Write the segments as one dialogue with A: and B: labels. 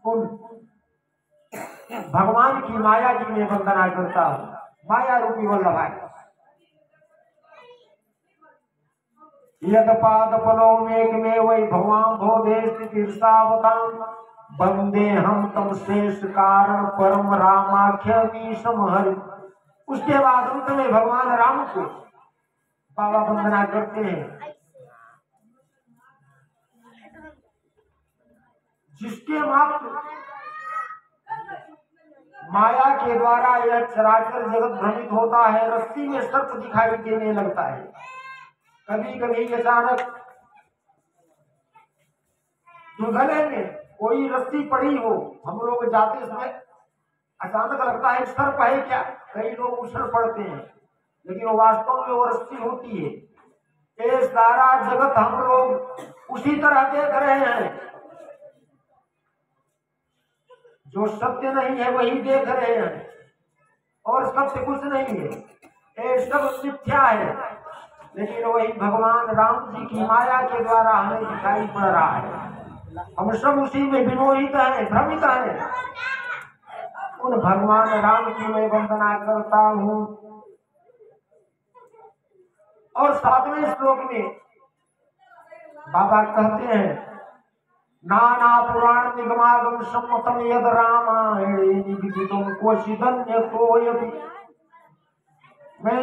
A: उन भगवान की माया की मैं वंदना करता हूँ। माया रूपी वल्लभाय यद पाद पलो मेघ में वही भगवान भोदेश तीर्थावताम वंदे हम तम श्रेष्ठ कारण परम रामाख्य हरि। उसके बाद अंत में भगवान राम को बाबा वंदना करते हैं। जिसके मात्र माया के द्वारा यह चराचर जगत भ्रमित होता है, रस्सी में सर्प दिखाई देने लगता है। कभी कभी अचानक गले में कोई रस्सी पड़ी हो, हम लोग जाते समय अचानक लगता है सर्प है क्या, कई लोग उछल पड़ते हैं, लेकिन वास्तव में वो रस्सी होती है। ये सारा जगत हम लोग उसी तरह देख रहे हैं। जो सत्य नहीं है वही देख रहे हैं, और सत्य कुछ नहीं है, ये सब मिथ्या है। लेकिन वही भगवान राम जी की माया के द्वारा हमें दिखाई पड़ रहा है। हम सब उसी में विमोहित हैं, भ्रमित हैं। उन भगवान राम की मैं वंदना करता हूँ। और 7वें श्लोक में बाबा कहते हैं, नाना पुराण निगमागम सम्मतम यद रामायणे निगदितम कोशिदन्य कोयपि। मैं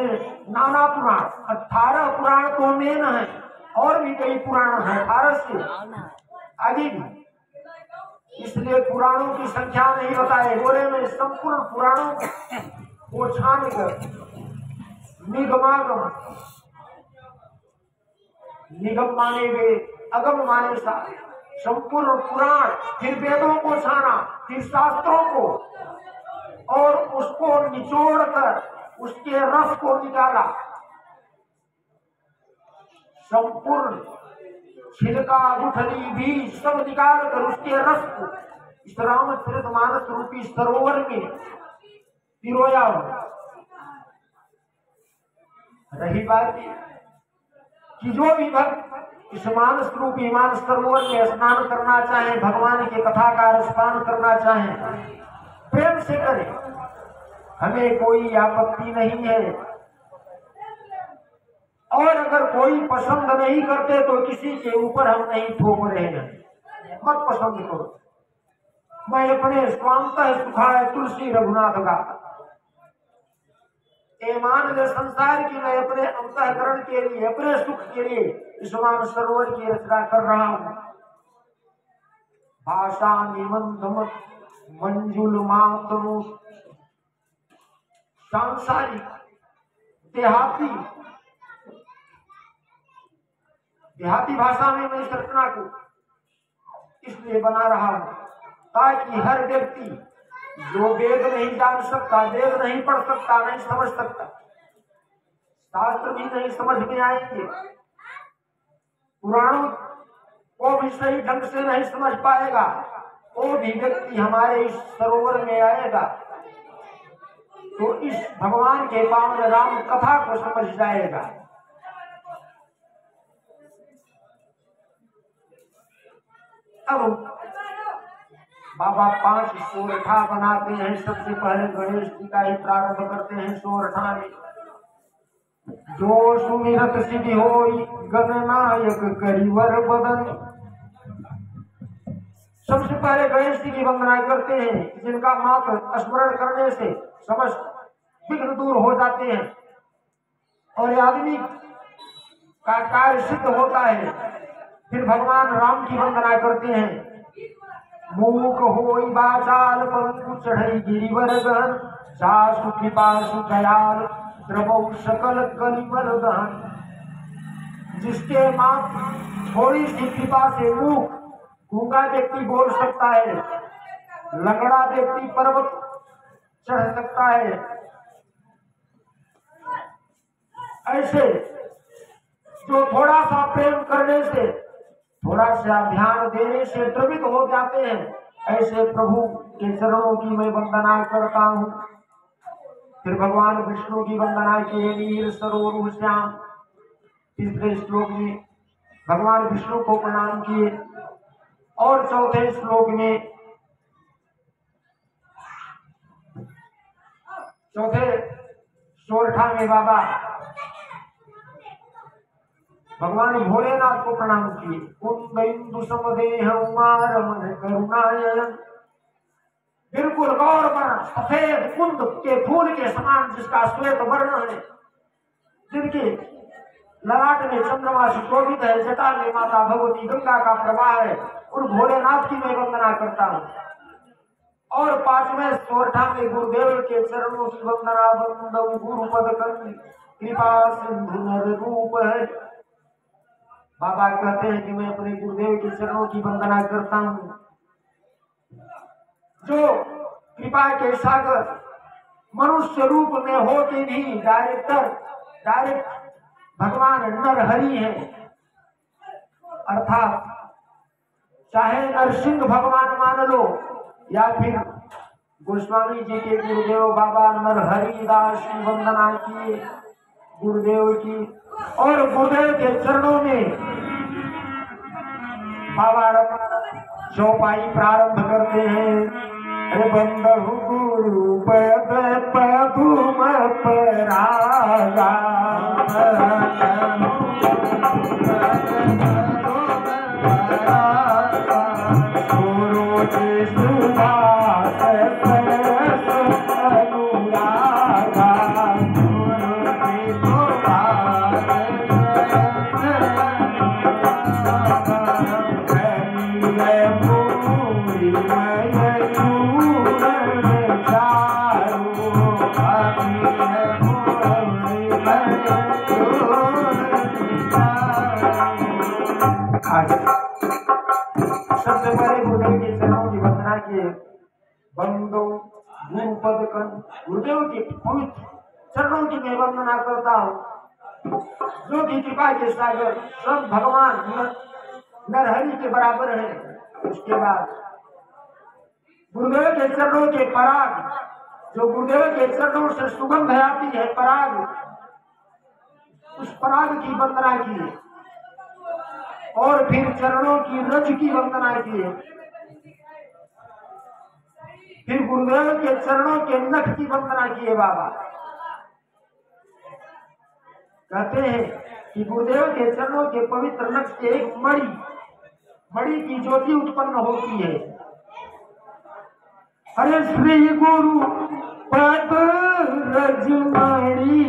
A: नाना पुराण 18 पुराण तो मेन है, और भी कई पुराण हैं 18 से आगे भी, इसलिए पुराणों की संख्या नहीं बताए। गोरे में संपूर्ण पुराणों को छान कर निगमागम, निगम माने वे, अगम माने सारे, संपूर्ण पुराण, फिर वेदों को छाना, फिर शास्त्रों को, और उसको निचोड़ कर उसके रस को निकाला। संपूर्ण छिलका गुठली भी सब निकाल कर उसके रस को इस रामचरितमानस रूपी सरोवर में पिरोया। रही बात कि जो भी भक्त इस मानस रूपी मानस सरोवर में स्नान करना चाहे, भगवान की कथा का रसपान करना चाहे, प्रेम से करे, हमें कोई आपत्ति नहीं है। और अगर कोई पसंद नहीं करते तो किसी के ऊपर हम नहीं थोप रहे हैं, मत पसंद करो। मैं अपने स्वांतः सुखाय तुलसी रघुनाथ गाता, मान ले संसार की मैं अपने अंतःकरण के लिए, अपने सुख के लिए इस मान सरोवर की रचना कर रहा हूँ। भाषा निबंधम मंजुल मातनु सांसारिक देहाती भाषा में मैं इस रचना को इसलिए बना रहा हूं ताकि हर व्यक्ति जो वेद नहीं जान सकता, वेद नहीं पढ़ सकता, नहीं समझ सकता, शास्त्र भी नहीं समझ में आएंगे, पुराणों को भी सही ढंग से नहीं समझ पाएगा, वो भी व्यक्ति हमारे इस सरोवर में आएगा तो इस भगवान के पावन राम कथा को समझ जाएगा। अब बाबा 5 सोरठा बनाते हैं। सबसे पहले गणेश जी का ही प्रारंभ करते हैं सोरठा में। जो सुमिरत सिद्धि होई गणनायक करिवर बदन। सबसे पहले गणेश जी की वंदना करते हैं, जिनका मात्र स्मरण करने से समस्त विघ्न दूर हो जाते हैं और आदमी का कार्य सिद्ध होता है। फिर भगवान राम की वंदना करते हैं। मूक होई बाचाल पंकु चढ़ई गिरिवर गहन, सासु कृपासु दयाल द्रवौ सकल कलिवर दहन। जिसके मात्र थोड़ी सी कृपा से मूक गूंगा व्यक्ति बोल सकता है, लंगड़ा व्यक्ति पर्वत चढ़ सकता है, ऐसे जो थोड़ा सा प्रेम करने से, थोड़ा सा ध्यान देने से द्रवित हो जाते हैं, ऐसे प्रभु के चरणों की मैं वंदना करता हूँ। फिर भगवान विष्णु की वंदना किए, नील सरोवर श्याम। तीसरे श्लोक में भगवान विष्णु को प्रणाम किए और चौथे श्लोक में चौथे सोरठा में बाबा भगवान भोलेनाथ को प्रणाम किए। कुंद इंदु समदेह उमार मन करुणायन, बिल्कुल गौर वर्ण सफेद कुंद के फूल के समान जिसका श्वेत वर्ण है, जिनके ललाट में चंद्रमा सुशोभित है, जटा में माता भगवती गंगा का प्रवाह है, उन भोलेनाथ की मैं वंदना करता हूँ। और पांचवें सोरठा में गुरुदेव के चरणों की वंदना। वंदन गुरुपद कृपा सिंधु नर रूप है। बाबा कहते हैं कि मैं अपने गुरुदेव के चरणों की वंदना करता हूँ, जो कृपा के सागर मनुष्य रूप में होके भी डायरेक्ट भगवान नरहरि है। अर्थात चाहे नरसिंह भगवान मान लो या फिर गोस्वामी जी के गुरुदेव बाबा नरहरि दास की वंदना किए गुरुदेव की। और गुरुदेव के चरणों में बाबा चौपाई प्रारंभ करते हैं। बंदहु गुरु पद पदुम परागा, गुरु जी सुभाष सरस अनुरागा, गुरु जी सुभाष सबसे पहले गुरुदेव के चरणों की वंदना किए। बंदो गुरुपद कर, गुरुदेव के पवित्र चरणों की मैं वंदना करता हूँ, जो कि कृपा के सागर सब भगवान नरहरि के बराबर है। उसके बाद गुरुदेव के चरणों के पराग, जो गुरुदेव के चरणों से सुगंध आती है पराग, उस पराग की वंदना की। और फिर चरणों की रज की वंदना की। फिर गुरुदेव के चरणों के नख की वंदना किए। बाबा कहते हैं कि गुरुदेव के चरणों के पवित्र नख से एक मणि की ज्योति उत्पन्न होती है। अरे श्री गुरु पद रज मणि